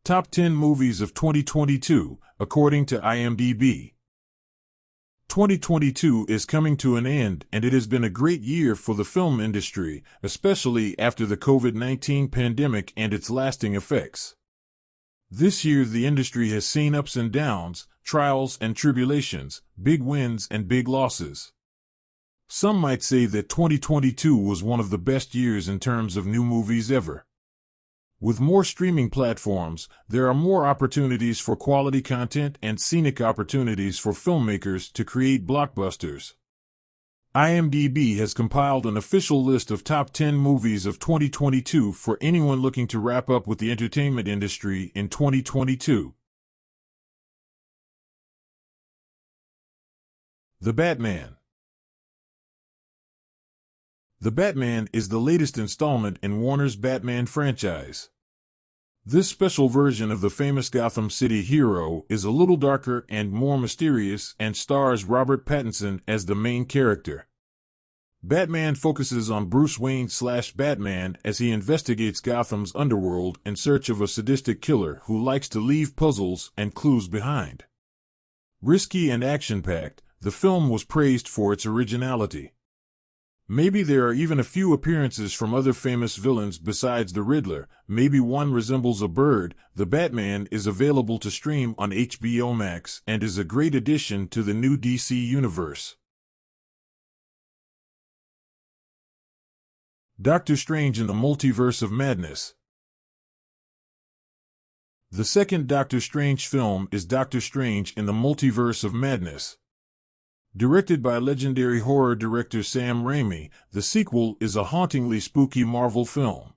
Top 10 Movies of 2022, according to IMDb. 2022 is coming to an end, and it has been a great year for the film industry, especially after the COVID-19 pandemic and its lasting effects. This year the industry has seen ups and downs, trials and tribulations, big wins and big losses. Some might say that 2022 was one of the best years in terms of new movies ever. With more streaming platforms, there are more opportunities for quality content and scenic opportunities for filmmakers to create blockbusters. IMDb has compiled an official list of top 10 movies of 2022 for anyone looking to wrap up with the entertainment industry in 2022. The Batman. The Batman is the latest installment in Warner's Batman franchise. This special version of the famous Gotham City hero is a little darker and more mysterious and stars Robert Pattinson as the main character. Batman focuses on Bruce Wayne/Batman as he investigates Gotham's underworld in search of a sadistic killer who likes to leave puzzles and clues behind. Risky and action-packed, the film was praised for its originality. Maybe there are even a few appearances from other famous villains besides the Riddler. Maybe one resembles a bird. The Batman is available to stream on HBO Max and is a great addition to the new DC universe. Doctor Strange in the Multiverse of Madness. The second Doctor Strange film is Doctor Strange in the Multiverse of Madness. Directed by legendary horror director Sam Raimi, the sequel is a hauntingly spooky Marvel film.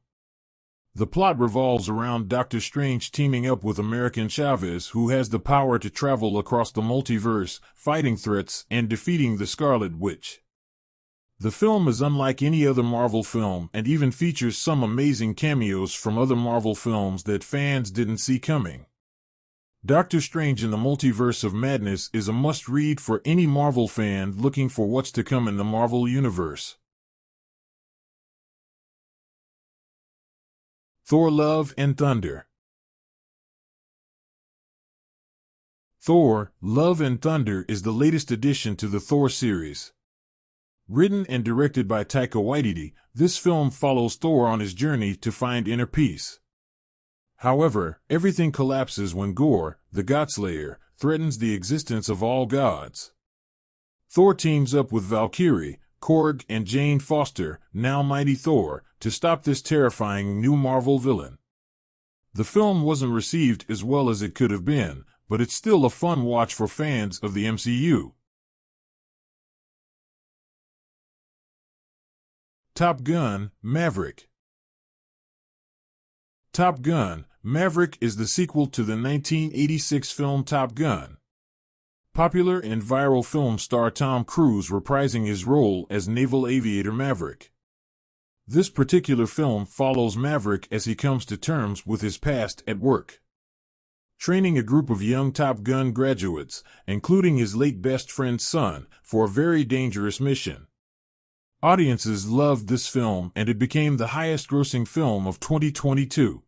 The plot revolves around Doctor Strange teaming up with American Chavez, who has the power to travel across the multiverse, fighting threats and defeating the Scarlet Witch. The film is unlike any other Marvel film and even features some amazing cameos from other Marvel films that fans didn't see coming. Doctor Strange in the Multiverse of Madness is a must-read for any Marvel fan looking for what's to come in the Marvel Universe. Thor: Love and Thunder. Thor: Love and Thunder is the latest addition to the Thor series. Written and directed by Taika Waititi, this film follows Thor on his journey to find inner peace. However, everything collapses when Gorr, the Godslayer, threatens the existence of all gods. Thor teams up with Valkyrie, Korg, and Jane Foster, now Mighty Thor, to stop this terrifying new Marvel villain. The film wasn't received as well as it could have been, but it's still a fun watch for fans of the MCU. Top Gun: Maverick. Top Gun: Maverick is the sequel to the 1986 film Top Gun. Popular and viral film star Tom Cruise reprising his role as naval aviator Maverick. This particular film follows Maverick as he comes to terms with his past at work, training a group of young Top Gun graduates, including his late best friend's son, for a very dangerous mission. Audiences loved this film and it became the highest-grossing film of 2022.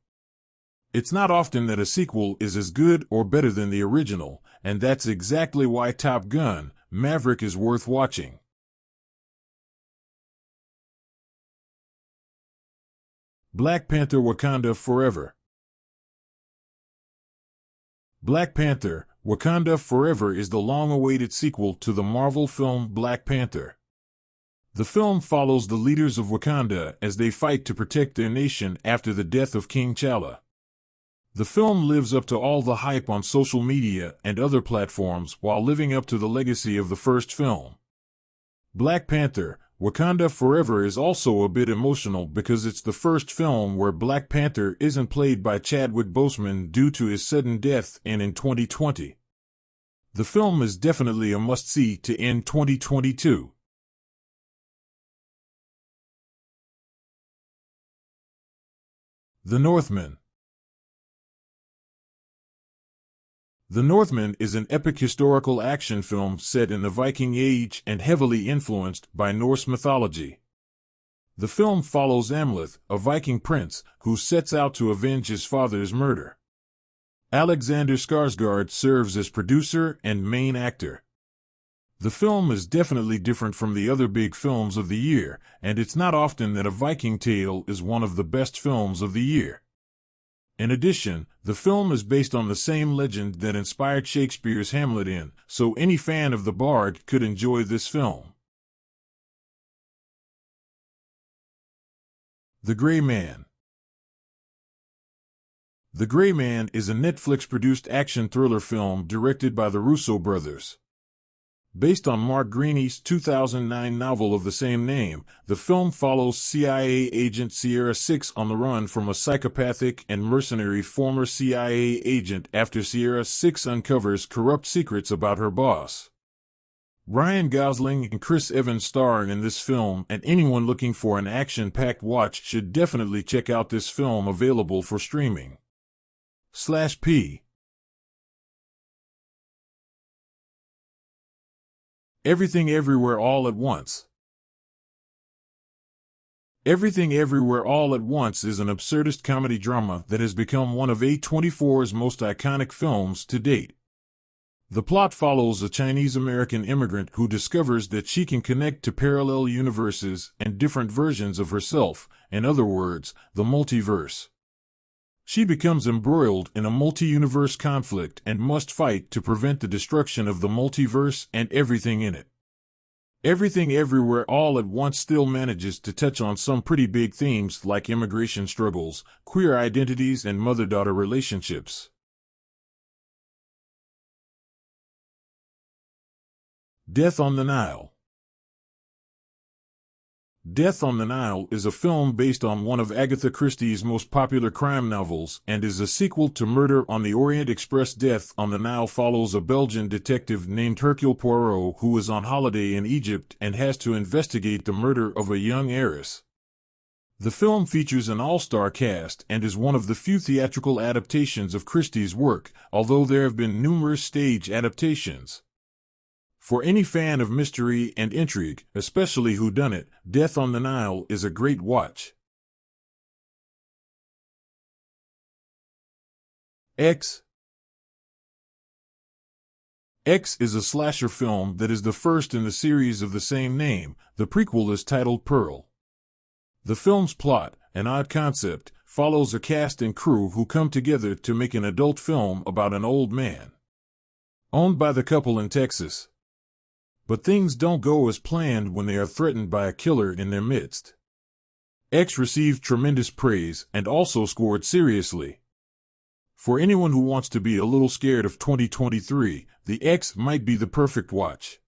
It's not often that a sequel is as good or better than the original, and that's exactly why Top Gun: Maverick is worth watching. Black Panther: Wakanda Forever. Black Panther: Wakanda Forever is the long-awaited sequel to the Marvel film Black Panther. The film follows the leaders of Wakanda as they fight to protect their nation after the death of King T'Challa. The film lives up to all the hype on social media and other platforms while living up to the legacy of the first film. Black Panther: Wakanda Forever is also a bit emotional because it's the first film where Black Panther isn't played by Chadwick Boseman due to his sudden death in 2020. The film is definitely a must-see to end 2022. The Northmen. The Northmen is an epic historical action film set in the Viking Age and heavily influenced by Norse mythology. The film follows Amleth, a Viking prince, who sets out to avenge his father's murder. Alexander Skarsgård serves as producer and main actor. The film is definitely different from the other big films of the year, and it's not often that a Viking tale is one of the best films of the year. In addition, the film is based on the same legend that inspired Shakespeare's Hamlet so any fan of the Bard could enjoy this film. The Gray Man. The Gray Man is a Netflix-produced action thriller film directed by the Russo brothers. Based on Mark Greaney's 2009 novel of the same name, the film follows CIA agent Sierra 6 on the run from a psychopathic and mercenary former CIA agent after Sierra 6 uncovers corrupt secrets about her boss. Ryan Gosling and Chris Evans star in this film, and anyone looking for an action-packed watch should definitely check out this film, available for streaming. /P. Everything Everywhere All at Once. Everything Everywhere All at Once is an absurdist comedy drama that has become one of A24's most iconic films to date. The plot follows a Chinese-American immigrant who discovers that she can connect to parallel universes and different versions of herself, in other words, the multiverse. She becomes embroiled in a multi-universe conflict and must fight to prevent the destruction of the multiverse and everything in it. Everything Everywhere All at Once still manages to touch on some pretty big themes like immigration struggles, queer identities, and mother-daughter relationships. Death on the Nile. Death on the Nile is a film based on one of Agatha Christie's most popular crime novels and is a sequel to Murder on the Orient Express. Death on the Nile follows a Belgian detective named Hercule Poirot who is on holiday in Egypt and has to investigate the murder of a young heiress. The film features an all-star cast and is one of the few theatrical adaptations of Christie's work, although there have been numerous stage adaptations. For any fan of mystery and intrigue, especially whodunit, Death on the Nile is a great watch. X. X is a slasher film that is the first in the series of the same name. The prequel is titled Pearl. The film's plot, an odd concept, follows a cast and crew who come together to make an adult film about an old man owned by the couple in Texas. But things don't go as planned when they are threatened by a killer in their midst. X received tremendous praise and also scored seriously. For anyone who wants to be a little scared of 2023, the X might be the perfect watch.